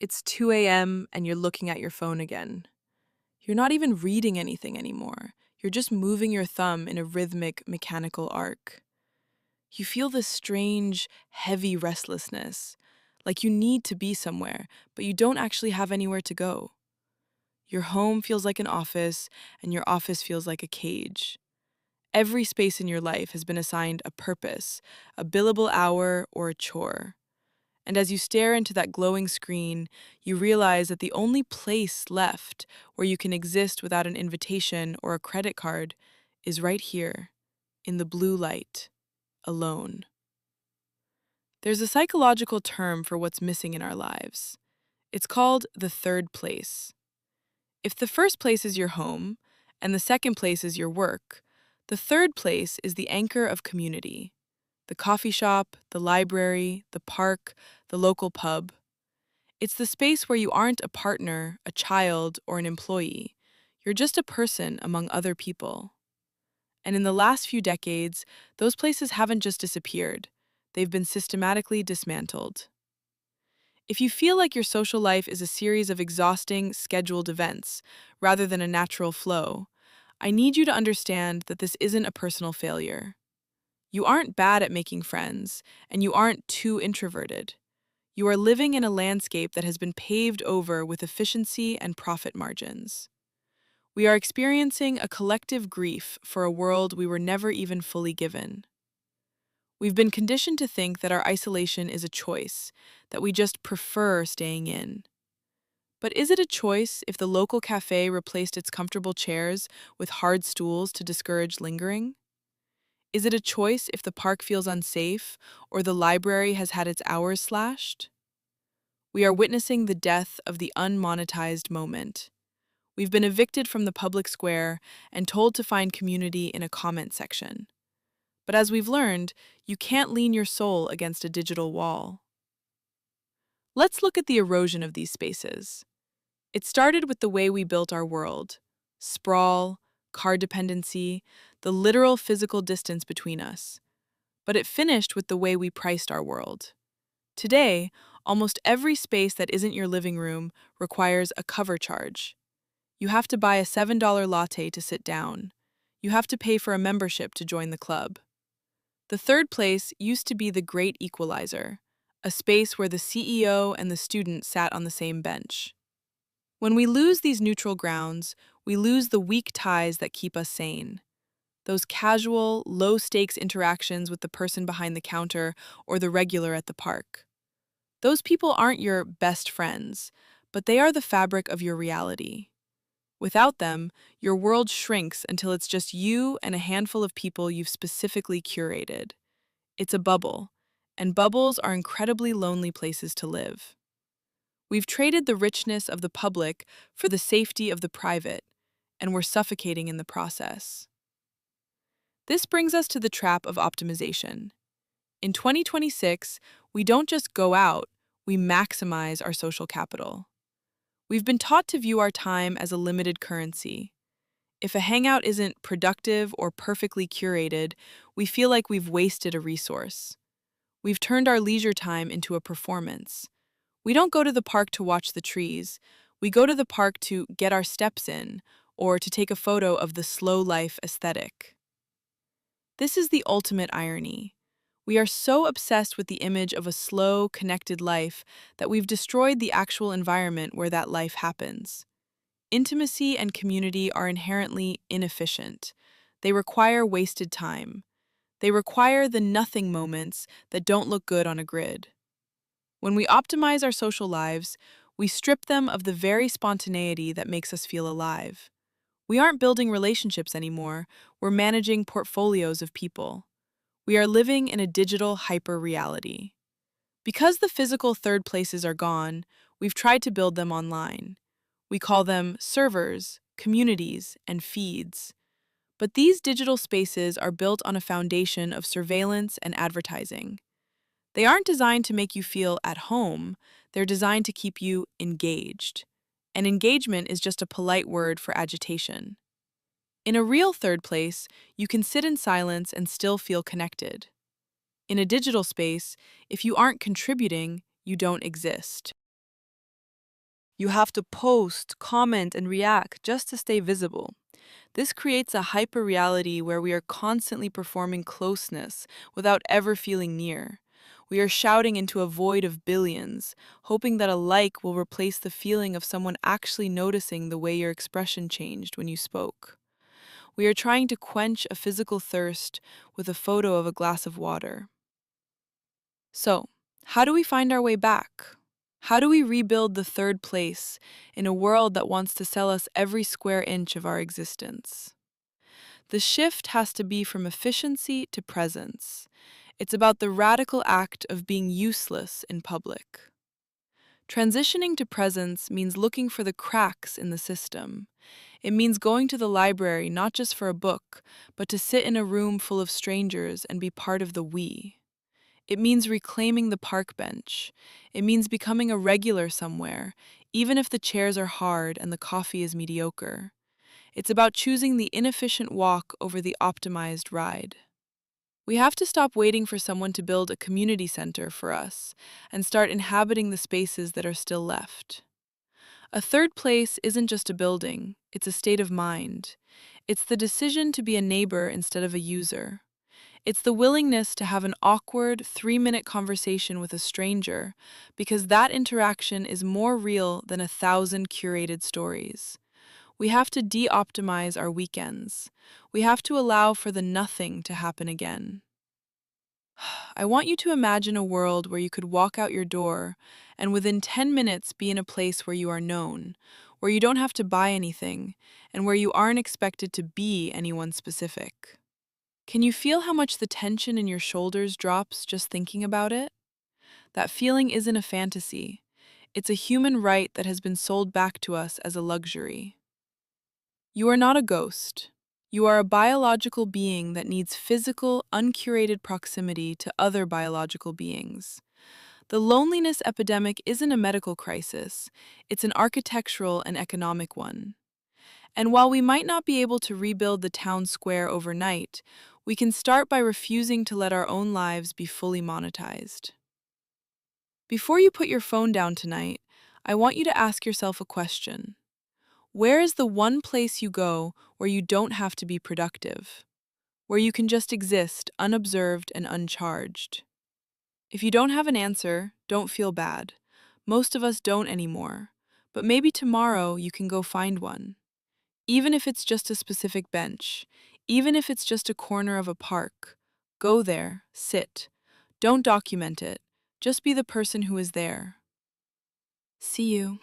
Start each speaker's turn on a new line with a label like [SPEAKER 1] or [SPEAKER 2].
[SPEAKER 1] It's 2 a.m. and you're looking at your phone again. You're not even reading anything anymore. You're just moving your thumb in a rhythmic, mechanical arc. You feel this strange, heavy restlessness, like you need to be somewhere, but you don't actually have anywhere to go. Your home feels like an office, and your office feels like a cage. Every space in your life has been assigned a purpose, a billable hour, or a chore. And as you stare into that glowing screen, you realize that the only place left where you can exist without an invitation or a credit card is right here, in the blue light, alone. There's a psychological term for what's missing in our lives. It's called the third place. If the first place is your home, and the second place is your work, the third place is the anchor of community. The coffee shop, the library, the park, the local pub. It's the space where you aren't a partner, a child, or an employee. You're just a person among other people. And in the last few decades, those places haven't just disappeared, they've been systematically dismantled. If you feel like your social life is a series of exhausting, scheduled events, rather than a natural flow, I need you to understand that this isn't a personal failure. You aren't bad at making friends, and you aren't too introverted. You are living in a landscape that has been paved over with efficiency and profit margins. We are experiencing a collective grief for a world we were never even fully given. We've been conditioned to think that our isolation is a choice, that we just prefer staying in. But is it a choice if the local cafe replaced its comfortable chairs with hard stools to discourage lingering? Is it a choice if the park feels unsafe or the library has had its hours slashed? We are witnessing the death of the unmonetized moment. We've been evicted from the public square and told to find community in a comment section. But as we've learned, you can't lean your soul against a digital wall. Let's look at the erosion of these spaces. It started with the way we built our world: sprawl, car dependency, the literal physical distance between us. But it finished with the way we priced our world. Today, almost every space that isn't your living room requires a cover charge. You have to buy a $7 latte to sit down. You have to pay for a membership to join the club. The third place used to be the great equalizer, a space where the CEO and the student sat on the same bench. When we lose these neutral grounds, we lose the weak ties that keep us sane. Those casual, low stakes interactions with the person behind the counter or the regular at the park. Those people aren't your best friends, but they are the fabric of your reality. Without them, your world shrinks until it's just you and a handful of people you've specifically curated. It's a bubble, and bubbles are incredibly lonely places to live. We've traded the richness of the public for the safety of the private, and we're suffocating in the process. This brings us to the trap of optimization. In 2026, we don't just go out, we maximize our social capital. We've been taught to view our time as a limited currency. If a hangout isn't productive or perfectly curated, we feel like we've wasted a resource. We've turned our leisure time into a performance. We don't go to the park to watch the trees. We go to the park to get our steps in or to take a photo of the slow life aesthetic. This is the ultimate irony. We are so obsessed with the image of a slow, connected life that we've destroyed the actual environment where that life happens. Intimacy and community are inherently inefficient. They require wasted time. They require the nothing moments that don't look good on a grid. When we optimize our social lives, we strip them of the very spontaneity that makes us feel alive. We aren't building relationships anymore, we're managing portfolios of people. We are living in a digital hyper-reality. Because the physical third places are gone, we've tried to build them online. We call them servers, communities, and feeds. But these digital spaces are built on a foundation of surveillance and advertising. They aren't designed to make you feel at home, they're designed to keep you engaged. And engagement is just a polite word for agitation. In a real third place, you can sit in silence and still feel connected. In a digital space, if you aren't contributing, you don't exist. You have to post, comment, and react just to stay visible. This creates a hyper reality where we are constantly performing closeness without ever feeling near. We are shouting into a void of billions, hoping that a like will replace the feeling of someone actually noticing the way your expression changed when you spoke. We are trying to quench a physical thirst with a photo of a glass of water. So, how do we find our way back? How do we rebuild the third place in a world that wants to sell us every square inch of our existence? The shift has to be from efficiency to presence. It's about the radical act of being useless in public. Transitioning to presence means looking for the cracks in the system. It means going to the library not just for a book, but to sit in a room full of strangers and be part of the we. It means reclaiming the park bench. It means becoming a regular somewhere, even if the chairs are hard and the coffee is mediocre. It's about choosing the inefficient walk over the optimized ride. We have to stop waiting for someone to build a community center for us and start inhabiting the spaces that are still left. A third place isn't just a building, it's a state of mind. It's the decision to be a neighbor instead of a user. It's the willingness to have an awkward 3-minute conversation with a stranger because that interaction is more real than 1,000 curated stories. We have to de optimize our weekends. We have to allow for the nothing to happen again. I want you to imagine a world where you could walk out your door and within 10 minutes be in a place where you are known, where you don't have to buy anything, and where you aren't expected to be anyone specific. Can you feel how much the tension in your shoulders drops just thinking about it? That feeling isn't a fantasy. It's a human right that has been sold back to us as a luxury. You are not a ghost. You are a biological being that needs physical, uncurated proximity to other biological beings. The loneliness epidemic isn't a medical crisis, it's an architectural and economic one. And while we might not be able to rebuild the town square overnight, we can start by refusing to let our own lives be fully monetized. Before you put your phone down tonight, I want you to ask yourself a question. Where is the one place you go where you don't have to be productive? Where you can just exist unobserved and uncharged? If you don't have an answer, don't feel bad. Most of us don't anymore. But maybe tomorrow you can go find one. Even if it's just a specific bench, even if it's just a corner of a park, go there, sit. Don't document it. Just be the person who is there. See you.